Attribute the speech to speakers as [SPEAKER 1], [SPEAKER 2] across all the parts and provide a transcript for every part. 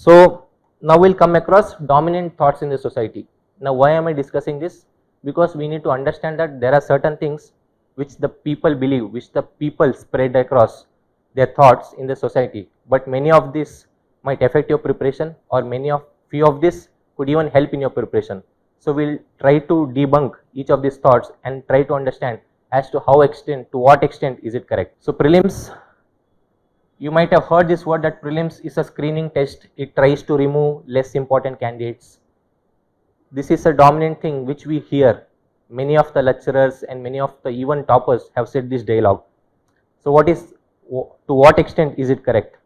[SPEAKER 1] So now we'll come across dominant thoughts in the society. Now why am I discussing this? Because we need to understand that there are certain things which the people believe, which the people spread across their thoughts in the society, but many of this might affect your preparation, or few of this could even help in your preparation. So we'll try to debunk each of these thoughts and try to understand as to to what extent is it correct. So prelims, you might have heard this word that prelims is a screening test. It tries to remove less important candidates. This is a dominant thing which we hear. Many of the lecturers and many of the even toppers have said this dialogue. So to what extent is it correct?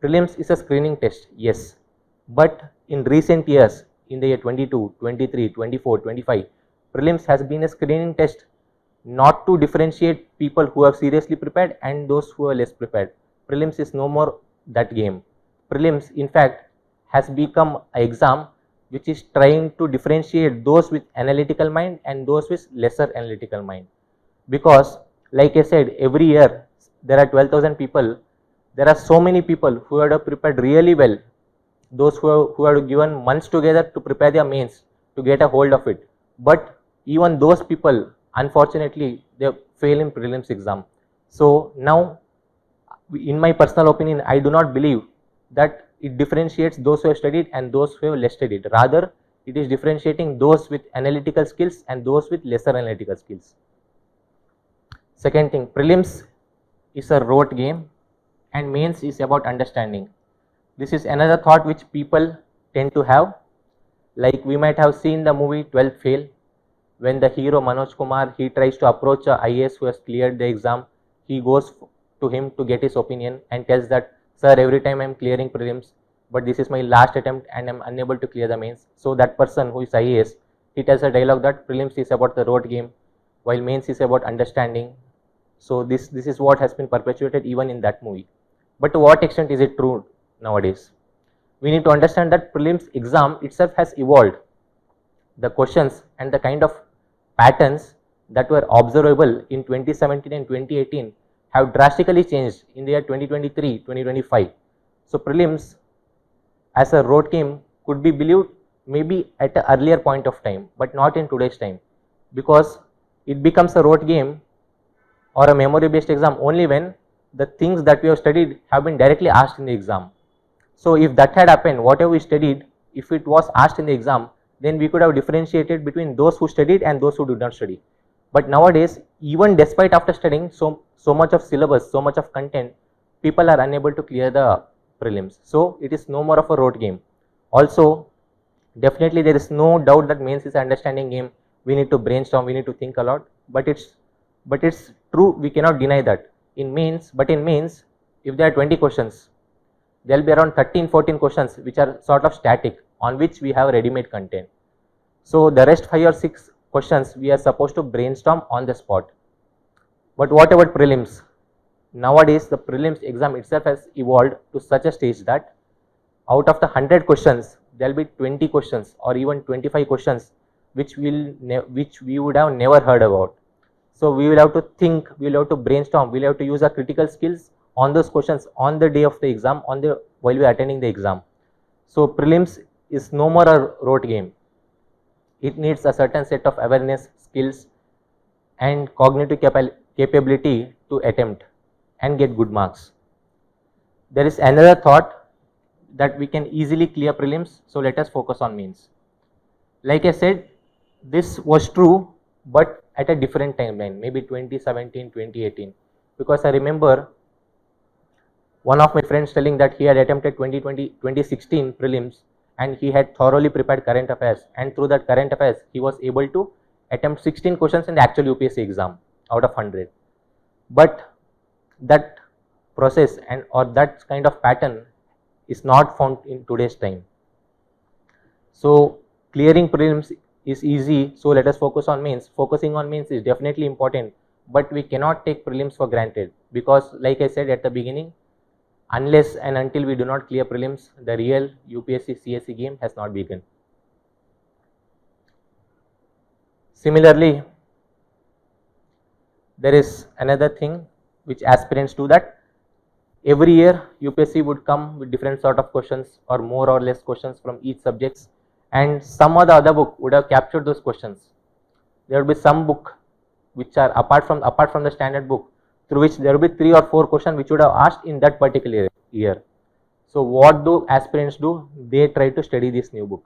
[SPEAKER 1] Prelims is a screening test, yes. But in recent years, in the year 22, 23, 24, 25, prelims has been a screening test not to differentiate people who are seriously prepared and those who are less prepared. Prelims is no more that game. Prelims, in fact, has become an exam which is trying to differentiate those with analytical mind and those with lesser analytical mind. Because, like I said, every year there are 12,000 people. There are so many people who have prepared really well. Those who have given months together to prepare their mains to get a hold of it. But even those people, unfortunately, they fail in prelims exam. So now, in my personal opinion, I do not believe that it differentiates those who have studied and those who have less studied. Rather, it is differentiating those with analytical skills and those with lesser analytical skills. Second thing, prelims is a rote game and mains is about understanding. This is another thought which people tend to have. Like we might have seen the movie 12 Fail, when the hero Manoj Kumar, he tries to approach a IAS who has cleared the exam. He goes to him to get his opinion and tells that, sir, every time I am clearing prelims, but this is my last attempt and I am unable to clear the mains. So that person who is IAS, he tells a dialogue that prelims is about the rote game, while mains is about understanding. So this is what has been perpetuated even in that movie. But to what extent is it true nowadays? We need to understand that prelims exam itself has evolved. The questions and the kind of patterns that were observable in 2017 and 2018 have drastically changed in the year 2023, 2025. So prelims as a rote game could be believed maybe at an earlier point of time, but not in today's time, because it becomes a rote game or a memory based exam only when the things that we have studied have been directly asked in the exam. So if that had happened, whatever we studied, if it was asked in the exam, then we could have differentiated between those who studied and those who did not study. But nowadays, even despite after studying so much of syllabus, so much of content, people are unable to clear the prelims. So it is no more of a rote game. Also, definitely there is no doubt that mains is an understanding game. We need to brainstorm, we need to think a lot, but it's true, we cannot deny that. In mains, if there are 20 questions, there will be around 13-14 questions which are sort of static, on which we have ready-made content. So the rest 5 or 6 questions we are supposed to brainstorm on the spot. But what about prelims? Nowadays the prelims exam itself has evolved to such a stage that out of the 100 questions, there will be 20 questions or even 25 questions which we would have never heard about. So we will have to think, we will have to brainstorm, we will have to use our critical skills on those questions on the day of the exam, while we are attending the exam. So prelims is no more a rote game. It needs a certain set of awareness, skills and cognitive capability to attempt and get good marks. There is another thought that we can easily clear prelims, so let us focus on mains. Like I said, this was true, but at a different timeline, maybe 2017, 2018, because I remember one of my friends telling that he had attempted 2016 prelims and he had thoroughly prepared current affairs, and through that current affairs he was able to attempt 16 questions in the actual UPSC exam out of 100. But that process or that kind of pattern is not found in today's time. So clearing prelims is easy, so let us focus on mains. Focusing on mains is definitely important, but we cannot take prelims for granted, because like I said at the beginning, unless and until we do not clear prelims, the real UPSC CSE game has not begun. Similarly, there is another thing which aspirants do, that Every year UPSC would come with different sort of questions or more or less questions from each subjects, and some or the other book would have captured those questions. There will be some book which are apart from the standard book, through which there will be 3 or 4 questions which would have asked in that particular year. So what do aspirants do? They try to study this new book.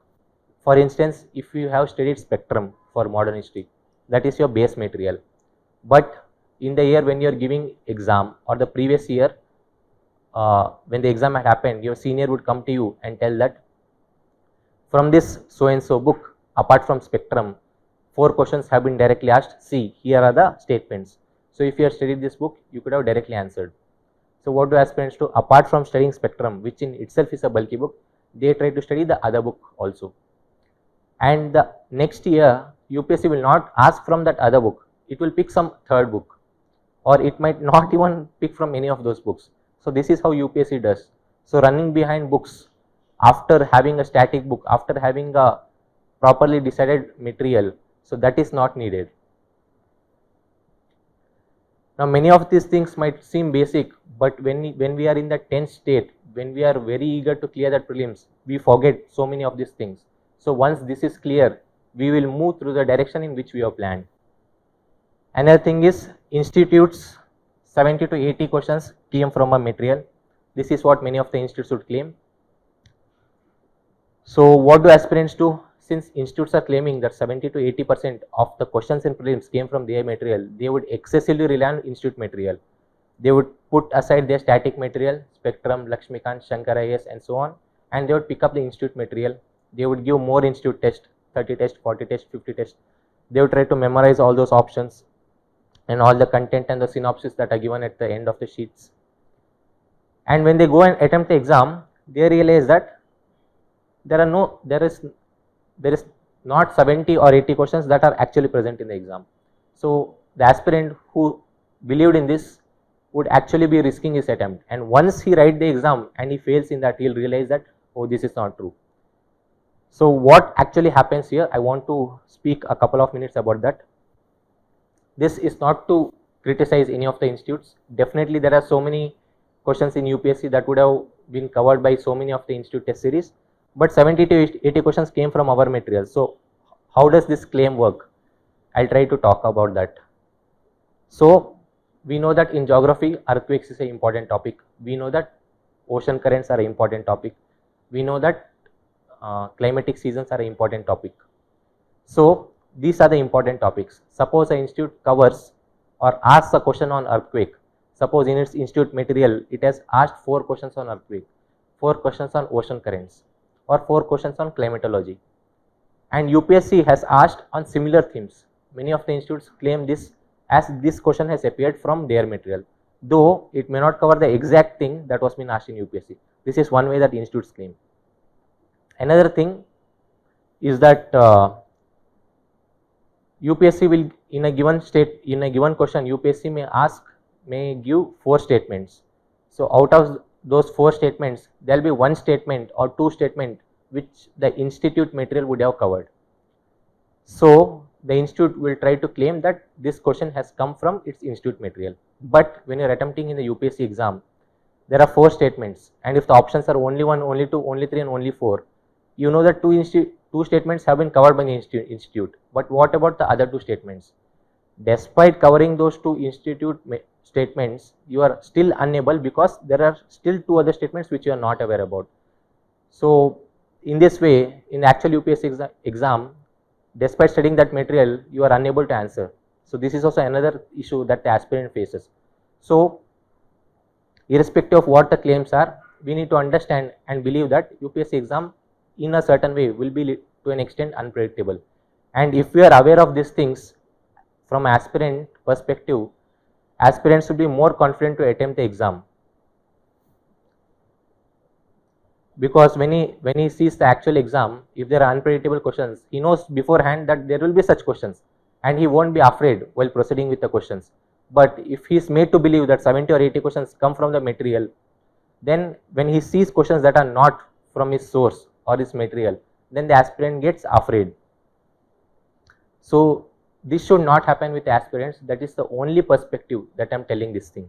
[SPEAKER 1] For instance, if you have studied spectrum for modern history, that is your base material. But in the year when you are giving exam, or the previous year, when the exam had happened, your senior would come to you and tell that from this so and so book, apart from spectrum, 4 questions have been directly asked. See, here are the statements. So if you have studied this book, you could have directly answered. So what do aspirants do? Apart from studying spectrum, which in itself is a bulky book, they try to study the other book also. And the next year, UPSC will not ask from that other book. It will pick some third book, or it might not even pick from any of those books. So this is how UPSC does. So running behind books after having a static book, after having a properly decided material, so that is not needed. Now many of these things might seem basic, but when we are in the tense state, when we are very eager to clear that prelims, we forget so many of these things. So once this is clear, we will move through the direction in which we have planned. Another thing is, institutes 70 to 80 questions came from a material. This is what many of the institutes would claim. So what do aspirants do? Since institutes are claiming that 70 to 80% of the questions in prelims came from their material, they would excessively rely on institute material. They would put aside their static material, spectrum, Lakshmikant, Shankar IAS and so on, and they would pick up the institute material. They would give more institute tests, 30 tests, 40 tests, 50 tests. They would try to memorize all those options and all the content and the synopsis that are given at the end of the sheets. And when they go and attempt the exam, they realize that there is not 70 or 80 questions that are actually present in the exam. So the aspirant who believed in this would actually be risking his attempt, and once he writes the exam and he fails in that, he'll realize that, oh, this is not true. So what actually happens here, I want to speak a couple of minutes about that. This is not to criticize any of the institutes. Definitely there are so many questions in UPSC that would have been covered by so many of the institute test series, but 70 to 80 questions came from our material. So how does this claim work? I'll try to talk about that. So we know that in geography, earthquakes is an important topic. We know that ocean currents are an important topic. We know that climatic seasons are an important topic. So these are the important topics. Suppose an institute covers or asks a question on earthquake. Suppose in its institute material, it has asked 4 questions on earthquake, 4 questions on ocean currents, or 4 questions on climatology. And UPSC has asked on similar themes. Many of the institutes claim this as this question has appeared from their material, though it may not cover the exact thing that was been asked in UPSC. This is one way that institutes claim. Another thing is that UPSC will, in a given question, UPSC may give 4 statements. So out of those 4 statements, there will be 1 statement or 2 statements which the institute material would have covered. So the institute will try to claim that this question has come from its institute material. But when you are attempting in the UPSC exam, there are 4 statements, and if the options are only 1, only 2, only 3 and only 4, you know that 2 statements have been covered by the institute. But what about the other 2 statements? Despite covering those 2 institute statements, you are still unable, because there are still 2 other statements which you are not aware about. So in this way, in the actual UPSC exam, despite studying that material, you are unable to answer. So this is also another issue that the aspirant faces. So irrespective of what the claims are, we need to understand and believe that UPSC exam in a certain way will be to an extent unpredictable. And if we are aware of these things from aspirant perspective, aspirants should be more confident to attempt the exam, because when he sees the actual exam, if there are unpredictable questions, he knows beforehand that there will be such questions, and he won't be afraid while proceeding with the questions. But if he is made to believe that 70 or 80 questions come from the material, then when he sees questions that are not from his source or his material, then the aspirant gets afraid. So this should not happen with aspirants. That is the only perspective that I am telling this thing.